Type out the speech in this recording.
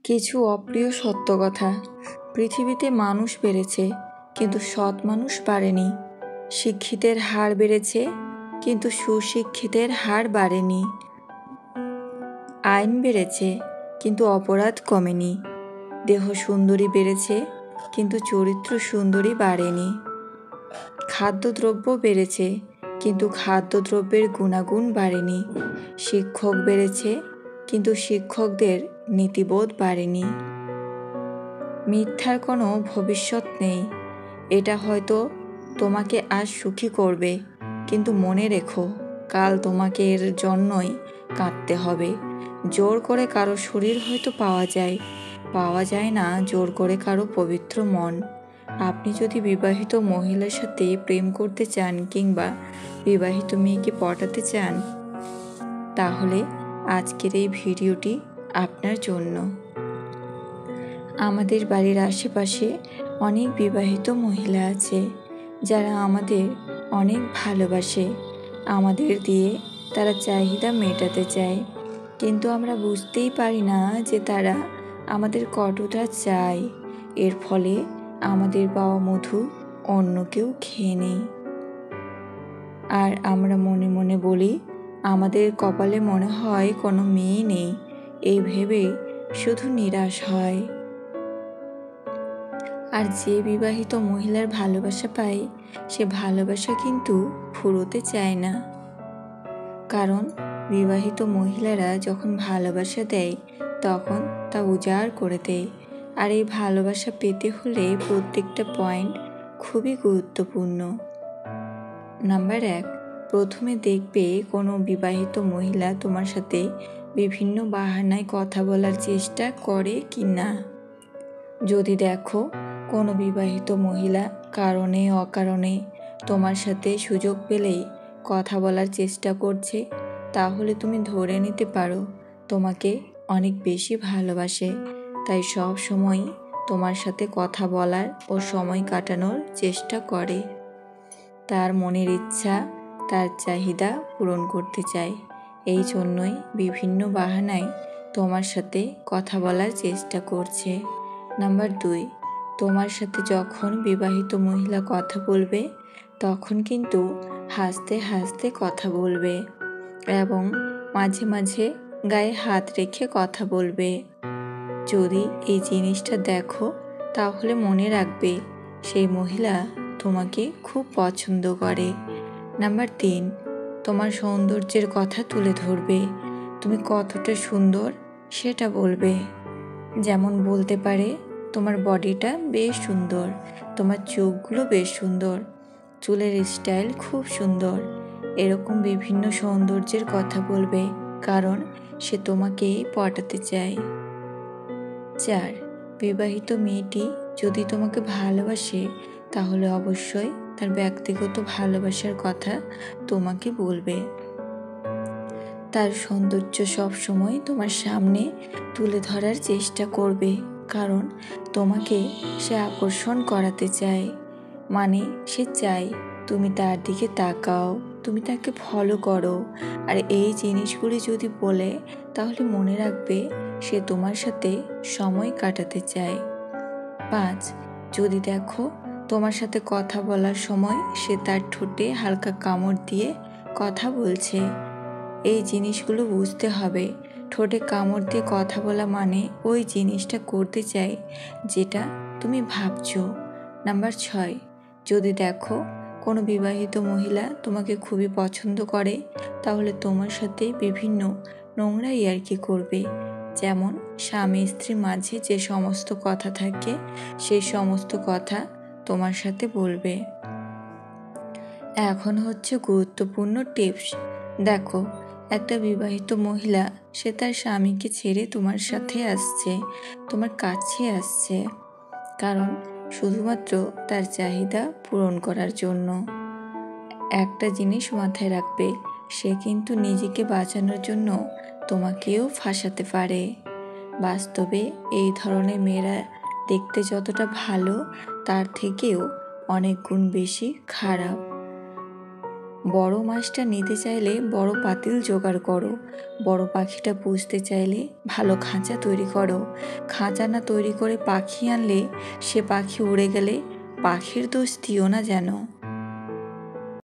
কিছু অপ্রিয় সত্য কথা। পৃথিবীতে মানুষ বেড়েছে, কিন্তু সৎ মানুষ বাড়েনি। শিক্ষিতের হার বেড়েছে, কিন্তু সুশিক্ষিতের হার বাড়েনি। আইন বেড়েছে, কিন্তু অপরাধ কমেনি। দেহ সুন্দরী বেড়েছে, কিন্তু চরিত্র সুন্দরী বাড়েনি। খাদ্যদ্রব্য বেড়েছে, কিন্তু খাদ্যদ্রব্যের গুণাগুণ বাড়েনি। শিক্ষক বেড়েছে, কিন্তু শিক্ষকদের নীতিবোধ বাড়েনি। মিথ্যার কোনো ভবিষ্যৎ নেই। এটা হয়তো তোমাকে আজ সুখী করবে, কিন্তু মনে রেখো, কাল তোমাকে এর জন্যই কাঁদতে হবে। জোর করে কারো শরীর হয়তো পাওয়া যায় না জোর করে কারো পবিত্র মন। আপনি যদি বিবাহিত মহিলার সাথে প্রেম করতে চান কিংবা বিবাহিত মেয়েকে পটাতে চান, তাহলে আজকের এই ভিডিওটি আপনার জন্য। আমাদের বাড়ির আশেপাশে অনেক বিবাহিত মহিলা আছে যারা আমাদের অনেক ভালোবাসে। আমাদের দিয়ে তারা চাহিদা মেটাতে চায়, কিন্তু আমরা বুঝতেই পারি না যে তারা আমাদের কতটা চায়। এর ফলে আমাদের পাওয়া মধু অন্য কেউ খেয়ে নেয়। আর আমরা মনে মনে বলি, আমাদের কপালে মনে হয় কোনো মেয়ে নেই। এই ভেবে শুধু নিরাশ হয়। আর যে বিবাহিত মহিলার ভালোবাসা পায়, সে ভালোবাসা কিন্তু ফুরোতে চায় না। কারণ বিবাহিত মহিলারা যখন ভালোবাসা দেয়, তখন তা উজাড় করে দেয়। আর এই ভালোবাসা পেতে হলে প্রত্যেকটা পয়েন্ট খুবই গুরুত্বপূর্ণ। নাম্বার 1, প্রথমে দেখবে কোনো বিবাহিত মহিলা তোমার সাথে বিভিন্ন বাহানায় কথা বলার চেষ্টা করে কি না। যদি দেখো কোনো বিবাহিত মহিলা কারণে অকারণে তোমার সাথে সুযোগ পেলেই কথা বলার চেষ্টা করছে, তাহলে তুমি ধরে নিতে পারো তোমাকে অনেক বেশি ভালোবাসে। তাই সব সময় তোমার সাথে কথা বলার ও সময় কাটানোর চেষ্টা করে। তার মনের ইচ্ছা, তার চাহিদা পূরণ করতে চায়। এই জন্যই বিভিন্ন বাহানায় তোমার সাথে কথা বলার চেষ্টা করছে। নাম্বার 2, তোমার সাথে যখন বিবাহিত মহিলা কথা বলবে, তখন কিন্তু হাসতে হাসতে কথা বলবে এবং মাঝে মাঝে গায়ে হাত রেখে কথা বলবে। যদি এই জিনিসটা দেখো, তাহলে মনে রাখবে সেই মহিলা তোমাকে খুব পছন্দ করে। নাম্বার 3, তোমার সৌন্দর্যের কথা তুলে ধরবে। তুমি কতটা সুন্দর সেটা বলবে। যেমন বলতে পারে, তোমার বডিটা বেশ সুন্দর, তোমার চোখগুলো বেশ সুন্দর, চুলের স্টাইল খুব সুন্দর। এরকম বিভিন্ন সৌন্দর্যের কথা বলবে, কারণ সে তোমাকে পটাতে চায়। 4, বিবাহিত মেয়েটি যদি তোমাকে ভালোবাসে, তাহলে অবশ্যই তার ব্যক্তিগত ভালোবাসার কথা তোমাকে বলবে। তার সৌন্দর্য সবসময় তোমার সামনে তুলে ধরার চেষ্টা করবে, কারণ তোমাকে সে আকর্ষণ করাতে চায়। মানে সে চায় তুমি তার দিকে তাকাও, তুমি তাকে ফলো করো। আর এই জিনিসগুলি যদি বলে, তাহলে মনে রাখবে সে তোমার সাথে সময় কাটাতে চায়। 5, যদি দেখো তোমার সাথে কথা বলার সময় সে তার ঠোঁটে হালকা কামড় দিয়ে কথা বলছে, এই জিনিসগুলো বুঝতে হবে। ঠোঁটে কামড় দিয়ে কথা বলা মানে ওই জিনিসটা করতে চাই যেটা তুমি ভাবছো। নাম্বার 6, যদি দেখো কোনো বিবাহিত মহিলা তোমাকে খুবই পছন্দ করে, তাহলে তোমার সাথে বিভিন্ন নোংরা ইয়ার্কি করবে। যেমন স্বামী স্ত্রীর মাঝে যে সমস্ত কথা থাকে, সেই সমস্ত কথা তোমার সাথে বলবে। এখন হচ্ছে গুরুত্বপূর্ণ টিপস। দেখো, একটা বিবাহিত মহিলা সে তার স্বামীকে ছেড়ে তোমার সাথে আসছে, তোমার কাছে আসছে, কারণ শুধুমাত্র তার চাহিদা পূরণ করার জন্য। একটা জিনিস মাথায় রাখবে, সে কিন্তু নিজেকে বাঁচানোর জন্য তোমাকেও ফাঁসাতে পারে। বাস্তবে এই ধরনের মেয়েরা দেখতে যতটা ভালো, তার থেকেও অনেক গুণ বেশি খারাপ। বড় মাছটা নিতে চাইলে বড় পাতিল জোগাড় করো, বড় পাখিটা পুষতে চাইলে ভালো খাঁচা তৈরি করো। খাঁচা না তৈরি করে পাখি আনলে সে পাখি উড়ে গেলে পাখির দোষ দিও না যেন।